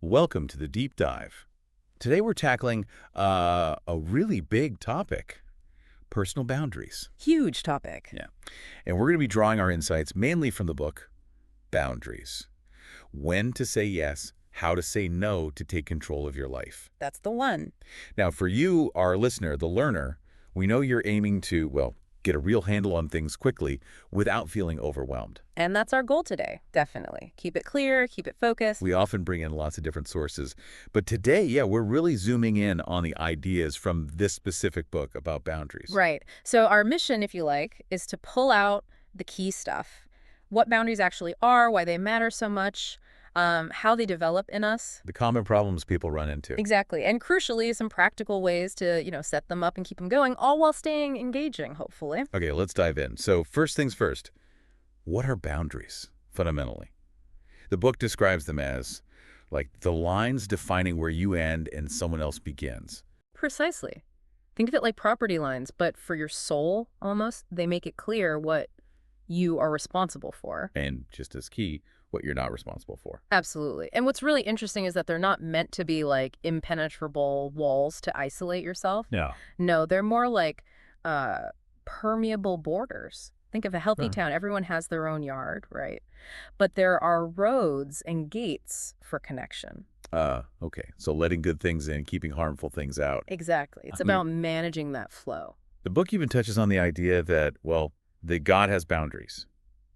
Welcome to the deep dive. Today we're tackling a really big topic, personal boundaries. Huge topic. Yeah. And we're going to be drawing our insights mainly from the book, Boundaries. When to say yes, how to say no to take control of your life. That's the one. Now, for you, our listener, the learner, we know you're aiming to, well, get a real handle on things quickly without feeling overwhelmed. And that's our goal today, definitely. Keep it clear, keep it focused. We often bring in lots of different sources. But today, yeah, we're really zooming in on the ideas from this specific book about boundaries. Right. So our mission, if you like, is to pull out the key stuff. What boundaries actually are, why they matter so much, how they develop in us. The common problems people run into. Exactly. And crucially, some practical ways to, set them up and keep them going, all while staying engaging, hopefully. Okay, let's dive in. So first things first, what are boundaries, fundamentally? The book describes them as, like, the lines defining where you end and someone else begins. Precisely. Think of it like property lines, but for your soul, almost, they make it clear what you are responsible for. And just as key, what you're not responsible for. Absolutely. And what's really interesting is that they're not meant to be like impenetrable walls to isolate yourself. Yeah. No, they're more like permeable borders. Think of a healthy town. Everyone has their own yard, right? But there are roads and gates for connection. Okay. So letting good things in, keeping harmful things out. Exactly. It's about managing that flow. The book even touches on the idea that, well, that God has boundaries.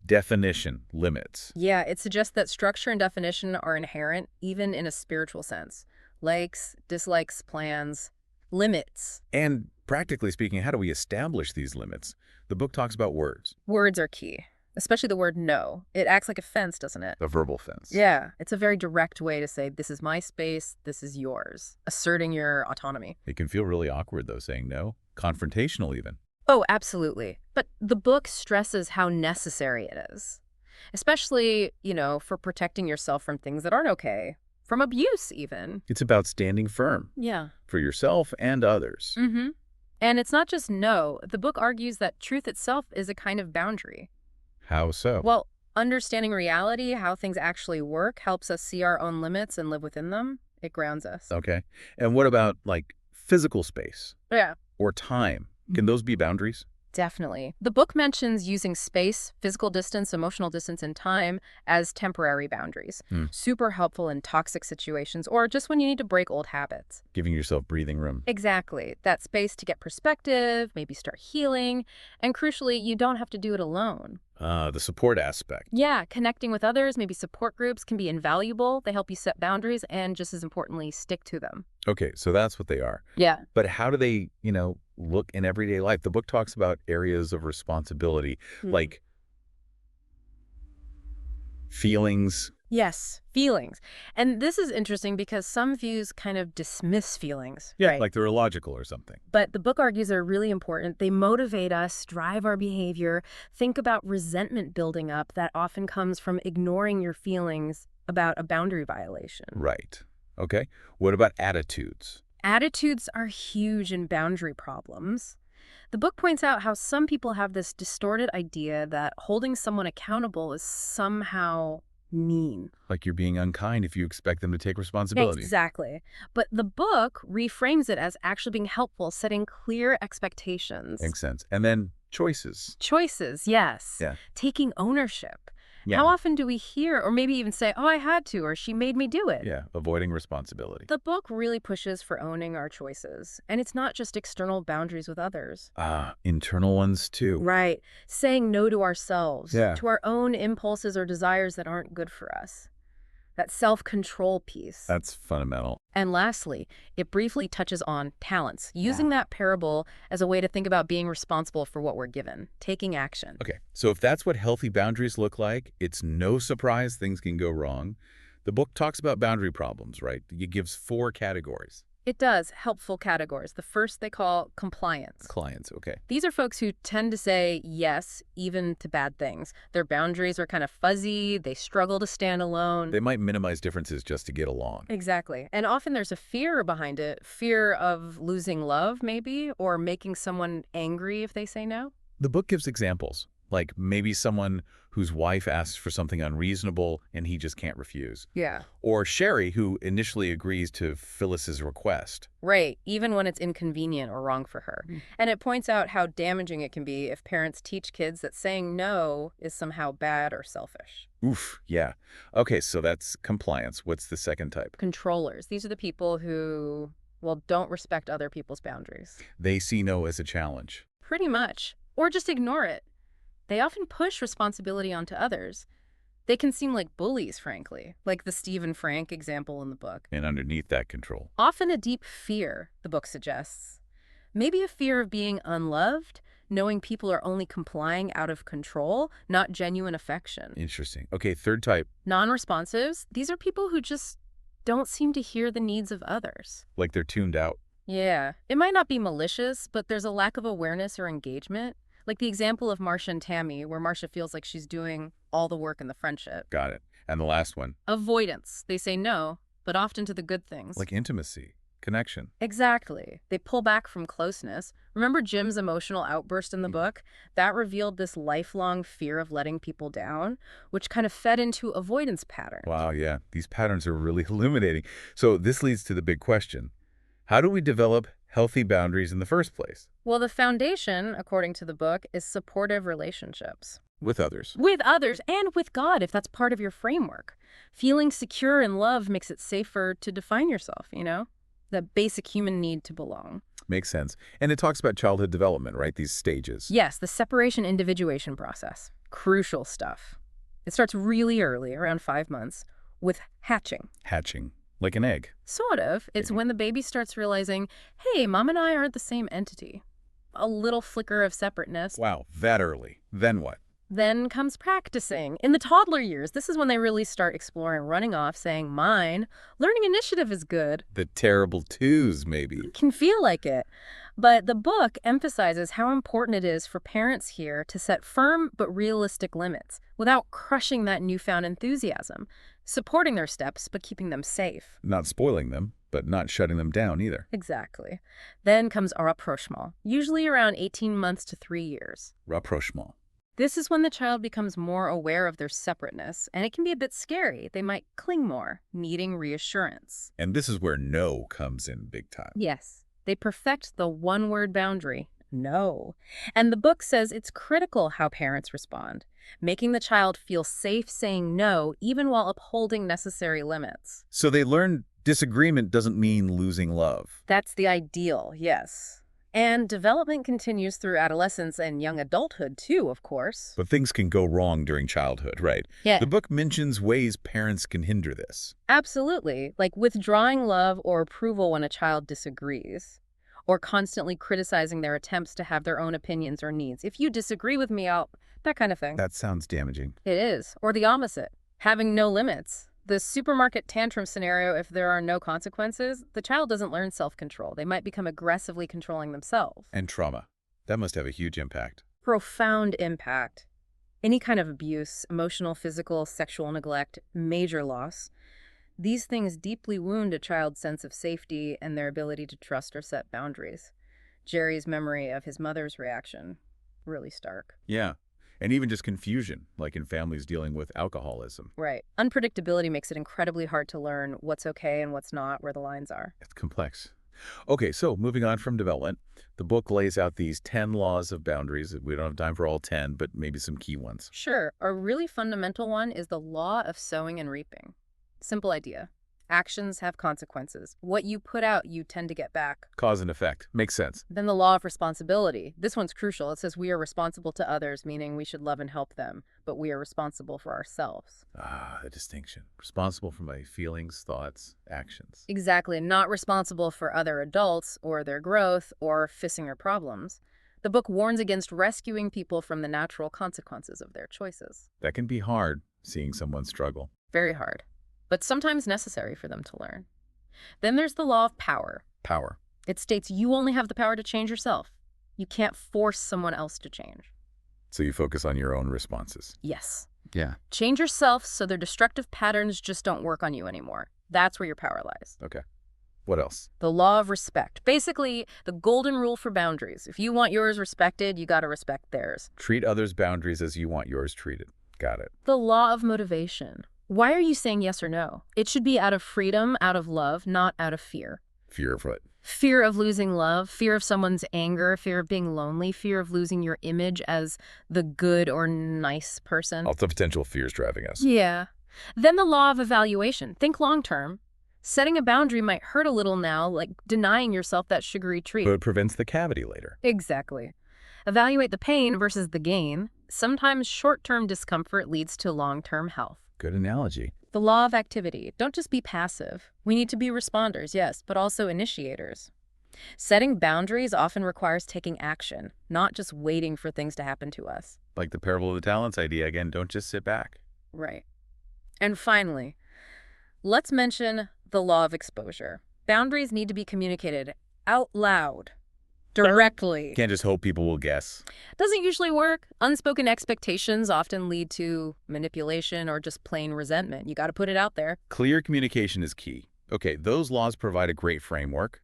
Definition, limits. Yeah, it suggests that structure and definition are inherent, even in a spiritual sense. Likes, dislikes, plans, limits. And practically speaking, how do we establish these limits? The book talks about words. Words are key, especially the word no. It acts like a fence, doesn't it? A verbal fence. Yeah, it's a very direct way to say, this is my space, this is yours, asserting your autonomy. It can feel really awkward, though, saying no. Confrontational, even. Oh, absolutely. But the book stresses how necessary it is, especially, for protecting yourself from things that aren't okay, from abuse even. It's about standing firm. Yeah. For yourself and others. Mm-hmm. And it's not just no. The book argues that truth itself is a kind of boundary. How so? Well, understanding reality, how things actually work, helps us see our own limits and live within them. It grounds us. Okay. And what about, like, physical space? Yeah. Or time? Can those be boundaries? Definitely. The book mentions using space, physical distance, emotional distance, and time as temporary boundaries. Super helpful in toxic situations or just when you need to break old habits. Giving yourself breathing room. Exactly. That space to get perspective, maybe start healing, and crucially, you don't have to do it alone. The support aspect. Yeah, connecting with others, maybe support groups can be invaluable. They help you set boundaries and, just as importantly, stick to them. Okay, so that's what they are. Yeah. But how do they, look in everyday life? The book talks about areas of responsibility, like feelings. Yes, feelings. And this is interesting because some views kind of dismiss feelings. Yeah, right? like they're illogical or something. But the book argues they're really important. They motivate us, drive our behavior. Think about resentment building up that often comes from ignoring your feelings about a boundary violation. Right. Okay. What about attitudes? Attitudes are huge in boundary problems. The book points out how some people have this distorted idea that holding someone accountable is somehow mean. Like you're being unkind if you expect them to take responsibility. Exactly. But the book reframes it as actually being helpful, setting clear expectations. Makes sense. And then choices. Choices, yes. Yeah. Taking ownership. Yeah. How often do we hear or maybe even say, oh, I had to, or she made me do it? Yeah, avoiding responsibility. The book really pushes for owning our choices. And it's not just external boundaries with others. Internal ones too. Right. Saying no to ourselves, Yeah. to our own impulses or desires that aren't good for us. That self-control piece. That's fundamental. And lastly, it briefly touches on talents, using that parable as a way to think about being responsible for what we're given, taking action. Okay, so if that's what healthy boundaries look like, it's no surprise things can go wrong. The book talks about boundary problems, right? It gives 4 categories. It does, helpful categories. The first they call compliance. Clients, okay. These are folks who tend to say yes, even to bad things. Their boundaries are kind of fuzzy. They struggle to stand alone. They might minimize differences just to get along. Exactly. And often there's a fear behind it. Fear of losing love, maybe, or making someone angry if they say no. The book gives examples. Like maybe someone whose wife asks for something unreasonable and he just can't refuse. Yeah. Or Sherry, who initially agrees to Phyllis's request. Right, even when it's inconvenient or wrong for her. And it points out how damaging it can be if parents teach kids that saying no is somehow bad or selfish. Oof, yeah. Okay, so that's compliance. What's the second type? Controllers. These are the people who, well, don't respect other people's boundaries. They see no as a challenge. Pretty much. Or just ignore it. They often push responsibility onto others. They can seem like bullies, frankly, like the Steve and Frank example in the book. And underneath that control. Often a deep fear, the book suggests. Maybe a fear of being unloved, knowing people are only complying out of control, not genuine affection. Interesting. Okay, third type, Non-responsives, these are people who just don't seem to hear the needs of others. like they're tuned out. Yeah, it might not be malicious, but there's a lack of awareness or engagement. Like the example of Marcia and Tammy, where Marcia feels like she's doing all the work in the friendship. Got it. And the last one, Avoidance. They say no, but often to the good things. like intimacy, connection. Exactly. They pull back from closeness. Remember Jim's emotional outburst in the book? That revealed this lifelong fear of letting people down, which kind of fed into avoidance patterns. Wow, yeah. These patterns are really illuminating. So this leads to the big question. How do we develop healthy boundaries in the first place? Well, the foundation, according to the book, is supportive relationships. With others. With others and with God, if that's part of your framework. Feeling secure in love makes it safer to define yourself, you know? The basic human need to belong. Makes sense. And it talks about childhood development, right? These stages. Yes, the separation individuation process. Crucial stuff. It starts really early, around 5 months, with hatching. Hatching. Like an egg. Sort of. It's when the baby starts realizing, hey, mom and I aren't the same entity. A little flicker of separateness. Wow, that early. Then what? Then comes practicing. In the toddler years, this is when they really start exploring running off, saying, mine. Learning initiative is good. The terrible twos, maybe. Can feel like it. But the book emphasizes how important it is for parents here to set firm but realistic limits without crushing that newfound enthusiasm, supporting their steps but keeping them safe. Not spoiling them, but not shutting them down either. Exactly. Then comes a rapprochement, usually around 18 months to 3 years. Rapprochement. This is when the child becomes more aware of their separateness, and it can be a bit scary. They might cling more, needing reassurance. And this is where no comes in big time. Yes, they perfect the one-word boundary, no. And the book says it's critical how parents respond, making the child feel safe saying no even while upholding necessary limits. So they learn disagreement doesn't mean losing love. That's the ideal, yes. And development continues through adolescence and young adulthood too, of course. But things can go wrong during childhood, right? Yeah. The book mentions ways parents can hinder this. Absolutely, like withdrawing love or approval when a child disagrees, or constantly criticizing their attempts to have their own opinions or needs. If you disagree with me, that kind of thing. That sounds damaging. It is. Or the opposite, having no limits. The supermarket tantrum scenario, if there are no consequences, the child doesn't learn self-control. They might become aggressively controlling themselves. And trauma. That must have a huge impact. Profound impact. Any kind of abuse, emotional, physical, sexual neglect, major loss. These things deeply wound a child's sense of safety and their ability to trust or set boundaries. Jerry's memory of his mother's reaction, really stark. Yeah. And even just confusion, like in families dealing with alcoholism. Right. Unpredictability makes it incredibly hard to learn what's okay and what's not, where the lines are. It's complex. Okay, so moving on from development, the book lays out these 10 laws of boundaries. We don't have time for all 10, but maybe some key ones. Sure. A really fundamental one is the law of sowing and reaping. Simple idea. Actions have consequences. What you put out, you tend to get back. Cause and effect. Makes sense. Then the law of responsibility. This one's crucial. It says we are responsible to others, meaning we should love and help them, but we are responsible for ourselves. Ah, the distinction. Responsible for my feelings, thoughts, actions. Exactly. Not responsible for other adults or their growth or fixing their problems. The book warns against rescuing people from the natural consequences of their choices. That can be hard, seeing someone struggle. Very hard, but sometimes necessary for them to learn. Then there's the law of power. Power. It states you only have the power to change yourself. You can't force someone else to change. So you focus on your own responses. Yes. Yeah. Change yourself so their destructive patterns just don't work on you anymore. That's where your power lies. Okay. What else? The law of respect. Basically, the golden rule for boundaries. If you want yours respected, you got to respect theirs. Treat others' boundaries as you want yours treated. Got it. The law of motivation. Why are you saying yes or no? It should be out of freedom, out of love, not out of fear. Fear of what? Fear of losing love, fear of someone's anger, fear of being lonely, fear of losing your image as the good or nice person. Lots of potential fears driving us. Yeah. Then the law of evaluation. Think long term. Setting a boundary might hurt a little now, like denying yourself that sugary treat. But it prevents the cavity later. Exactly. Evaluate the pain versus the gain. Sometimes short-term discomfort leads to long-term health. Good analogy. The law of activity. Don't just be passive. We need to be responders, yes, but also initiators. Setting boundaries often requires taking action, not just waiting for things to happen to us. Like the parable of the talents idea again, don't just sit back. Right. And finally, let's mention the law of exposure. Boundaries need to be communicated out loud, directly. Can't just hope people will guess. Doesn't usually work. Unspoken expectations often lead to manipulation or just plain resentment. You got to put it out there. Clear communication is key. Okay, those laws provide a great framework,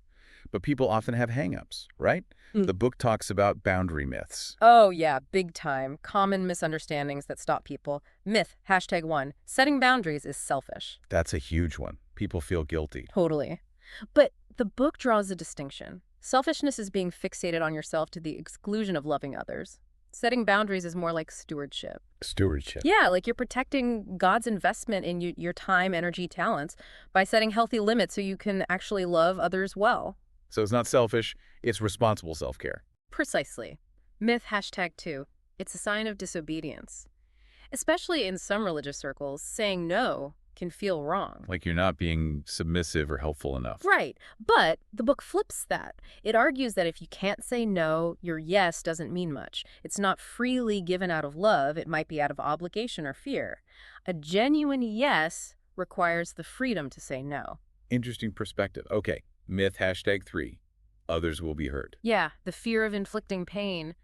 but people often have hang-ups, right? The book talks about boundary myths. Oh, yeah, big time. Common misunderstandings that stop people. Myth, #1, setting boundaries is selfish. That's a huge one. People feel guilty. Totally. But the book draws a distinction. Selfishness is being fixated on yourself to the exclusion of loving others. Setting boundaries is more like stewardship. Stewardship. Yeah, like you're protecting God's investment in your time, energy, talents by setting healthy limits so you can actually love others well. So it's not selfish, it's responsible self-care. Precisely. Myth #2. It's a sign of disobedience. Especially in some religious circles, saying no can feel wrong. Like you're not being submissive or helpful enough. Right. But the book flips that. It argues that if you can't say no, your yes doesn't mean much. It's not freely given out of love. It might be out of obligation or fear. A genuine yes requires the freedom to say no. Interesting perspective. Okay, myth #3. Others will be hurt. Yeah, the fear of inflicting pain.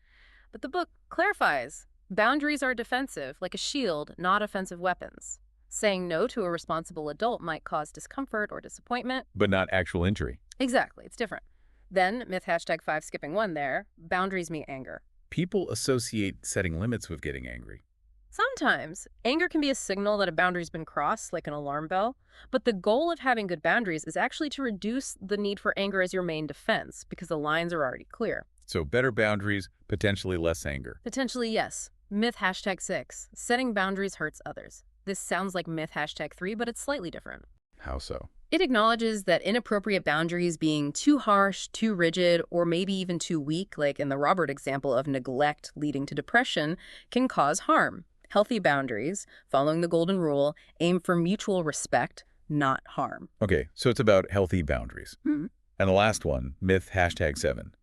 But the book clarifies. Boundaries are defensive, like a shield, not offensive weapons. Saying no to a responsible adult might cause discomfort or disappointment. But not actual injury. Exactly, it's different. Then, myth #5, skipping one there, boundaries meet anger. People associate setting limits with getting angry. Sometimes, anger can be a signal that a boundary's been crossed, like an alarm bell. But the goal of having good boundaries is actually to reduce the need for anger as your main defense, because the lines are already clear. So better boundaries, potentially less anger. Potentially, yes. Myth #6, setting boundaries hurts others. This sounds like myth #3, but it's slightly different. How so? It acknowledges that inappropriate boundaries being too harsh, too rigid, or maybe even too weak, like in the Robert example of neglect leading to depression, can cause harm. Healthy boundaries, following the golden rule, aim for mutual respect, not harm. Okay, so it's about healthy boundaries. Hmm. And the last one, myth #7.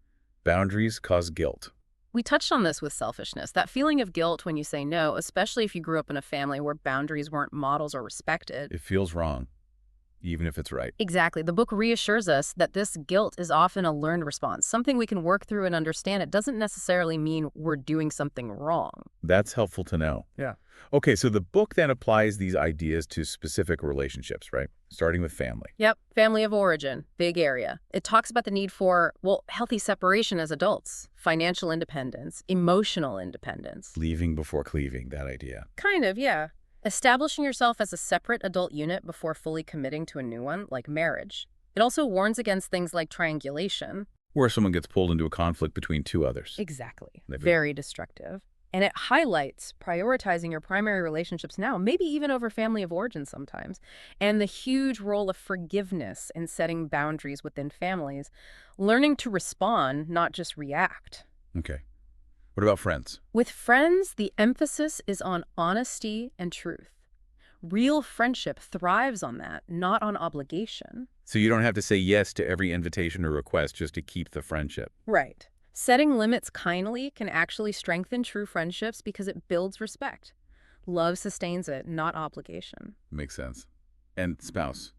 Boundaries cause guilt. We touched on this with selfishness, that feeling of guilt when you say no, especially if you grew up in a family where boundaries weren't models or respected. It feels wrong, even if it's right. Exactly. The book reassures us that this guilt is often a learned response, something we can work through and understand. It doesn't necessarily mean we're doing something wrong. That's helpful to know. Yeah. Okay, so the book then applies these ideas to specific relationships, right? Starting with family. Yep. Family of origin, big area. It talks about the need for, well, healthy separation as adults, financial independence, emotional independence. Leaving before cleaving, that idea. Kind of, yeah. Establishing yourself as a separate adult unit before fully committing to a new one, like marriage. It also warns against things like triangulation. Where someone gets pulled into a conflict between two others. Exactly. Maybe. Very destructive. And it highlights prioritizing your primary relationships now, maybe even over family of origin sometimes, and the huge role of forgiveness in setting boundaries within families, learning to respond, not just react. Okay. What about friends? With friends, the emphasis is on honesty and truth. Real friendship thrives on that, not on obligation. So you don't have to say yes to every invitation or request just to keep the friendship. Right. Setting limits kindly can actually strengthen true friendships because it builds respect. Love sustains it, not obligation. Makes sense. And spouse.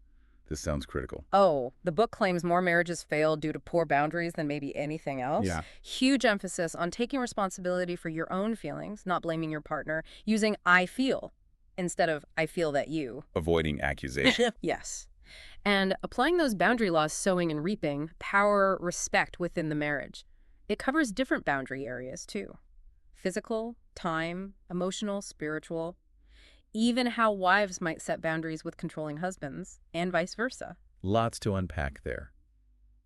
This sounds critical. Oh, the book claims more marriages fail due to poor boundaries than maybe anything else. Yeah. Huge emphasis on taking responsibility for your own feelings, not blaming your partner, using I feel instead of I feel that you. Avoiding accusation. Yes. And applying those boundary laws, sowing and reaping, power, respect within the marriage. It covers different boundary areas too. Physical, time, emotional, spiritual, even how wives might set boundaries with controlling husbands, and vice versa. Lots to unpack there.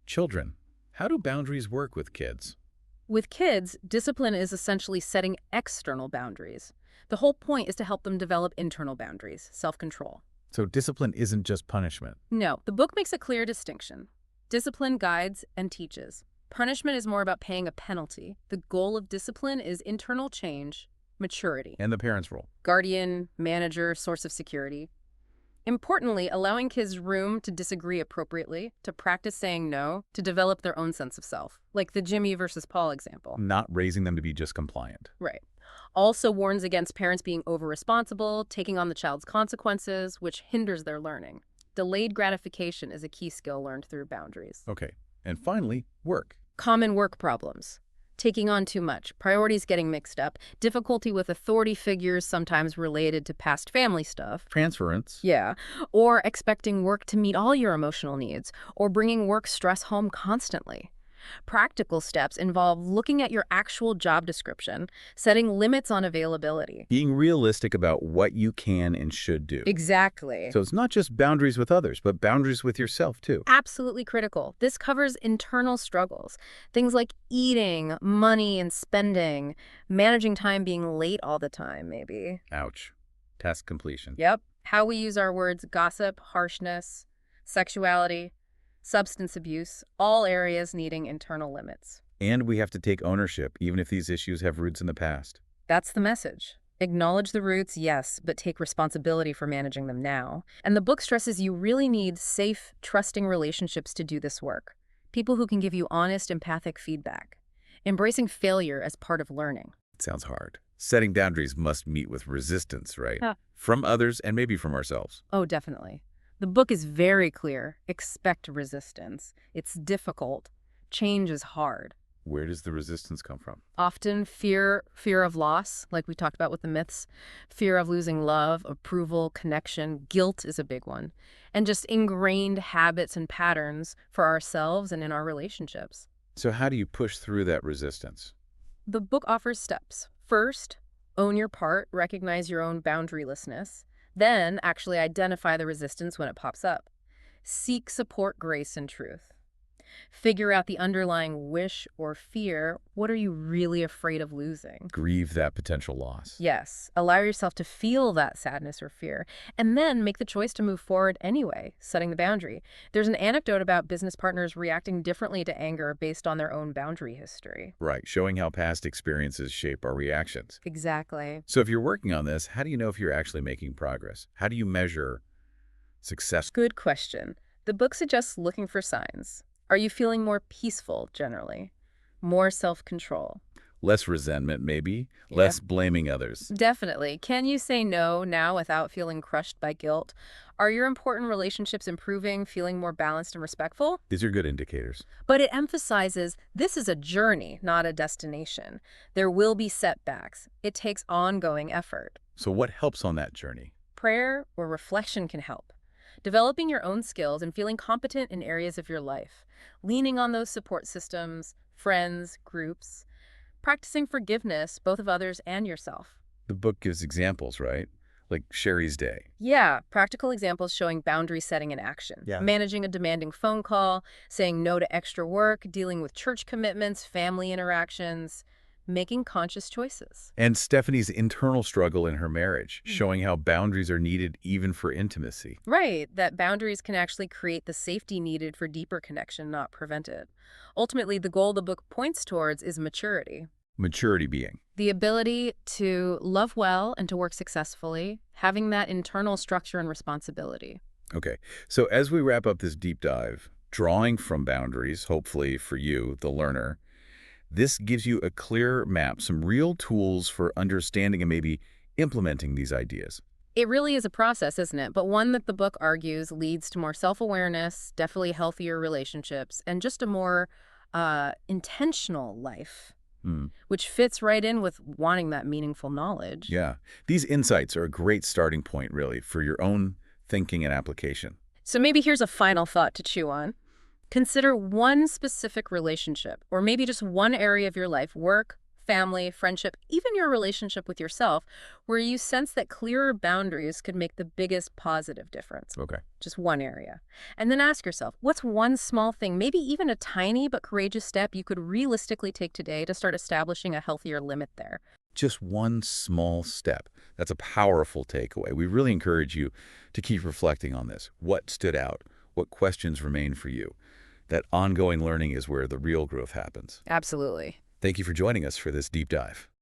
Children. How do boundaries work with kids? With kids, discipline is essentially setting external boundaries. The whole point is to help them develop internal boundaries, self-control. So discipline isn't just punishment. No, the book makes a clear distinction. Discipline guides and teaches. Punishment is more about paying a penalty. The goal of discipline is internal change, maturity. And the parent's role. Guardian, manager, source of security. Importantly, allowing kids room to disagree appropriately, to practice saying no, to develop their own sense of self, like the Jimmy versus Paul example. Not raising them to be just compliant. Right. Also warns against parents being over-responsible, taking on the child's consequences, which hinders their learning. Delayed gratification is a key skill learned through boundaries. Okay. And finally, work. Common work problems. Taking on too much, priorities getting mixed up, difficulty with authority figures sometimes related to past family stuff. Transference. Yeah. Or expecting work to meet all your emotional needs, or bringing work stress home constantly. Practical steps involve looking at your actual job description, setting limits on availability. Being realistic about what you can and should do. Exactly. So it's not just boundaries with others, but boundaries with yourself too. Absolutely critical. This covers internal struggles, things like eating, money and spending, managing time being late all the time, maybe. Ouch. Task completion. Yep. How we use our words, gossip, harshness, sexuality, substance abuse, all areas needing internal limits. And we have to take ownership, even if these issues have roots in the past. That's the message. Acknowledge the roots, yes, but take responsibility for managing them now. And the book stresses you really need safe, trusting relationships to do this work. People who can give you honest, empathic feedback. Embracing failure as part of learning. It sounds hard. Setting boundaries must meet with resistance, right? Yeah. From others and maybe from ourselves. Oh, definitely. The book is very clear. Expect resistance. It's difficult. Change is hard. Where does the resistance come from? Often fear of loss, like we talked about with the myths, fear of losing love, approval, connection, guilt is a big one, and just ingrained habits and patterns for ourselves and in our relationships. So how do you push through that resistance? The book offers steps. First, own your part, recognize your own boundarylessness. Then, actually identify the resistance when it pops up. Seek support, grace, and truth. Figure out the underlying wish or fear. What are you really afraid of losing? Grieve that potential loss. Yes, allow yourself to feel that sadness or fear, and then make the choice to move forward anyway, setting the boundary. There's an anecdote about business partners reacting differently to anger based on their own boundary history. Right, showing how past experiences shape our reactions. Exactly. So if you're working on this, how do you know if you're actually making progress? How do you measure success? Good question. The book suggests looking for signs. Are you feeling more peaceful, generally? More self-control? Less resentment, maybe? Yeah. Less blaming others? Definitely. Can you say no now without feeling crushed by guilt? Are your important relationships improving, feeling more balanced and respectful? These are good indicators. But it emphasizes this is a journey, not a destination. There will be setbacks. It takes ongoing effort. So what helps on that journey? Prayer or reflection can help. Developing your own skills and feeling competent in areas of your life. Leaning on those support systems, friends, groups. Practicing forgiveness, both of others and yourself. The book gives examples, right? Like Sherry's day. Yeah, practical examples showing boundary setting in action. Yeah. Managing a demanding phone call, saying no to extra work, dealing with church commitments, family interactions, making conscious choices. And Stephanie's internal struggle in her marriage, showing how boundaries are needed even for intimacy. Right, that boundaries can actually create the safety needed for deeper connection, not prevent it. Ultimately, the goal the book points towards is maturity. Maturity being. The ability to love well and to work successfully, having that internal structure and responsibility. Okay, so as we wrap up this deep dive, drawing from boundaries, hopefully for you, the learner, this gives you a clear map, some real tools for understanding and maybe implementing these ideas. It really is a process, isn't it? But one that the book argues leads to more self-awareness, definitely healthier relationships, and just a more intentional life, which fits right in with wanting that meaningful knowledge. Yeah, these insights are a great starting point, really, for your own thinking and application. So maybe here's a final thought to chew on. Consider one specific relationship, or maybe just one area of your life, work, family, friendship, even your relationship with yourself, where you sense that clearer boundaries could make the biggest positive difference. Okay. Just one area. And then ask yourself, what's one small thing, maybe even a tiny but courageous step you could realistically take today to start establishing a healthier limit there? Just one small step. That's a powerful takeaway. We really encourage you to keep reflecting on this. What stood out? What questions remain for you? That ongoing learning is where the real growth happens. Absolutely. Thank you for joining us for this deep dive.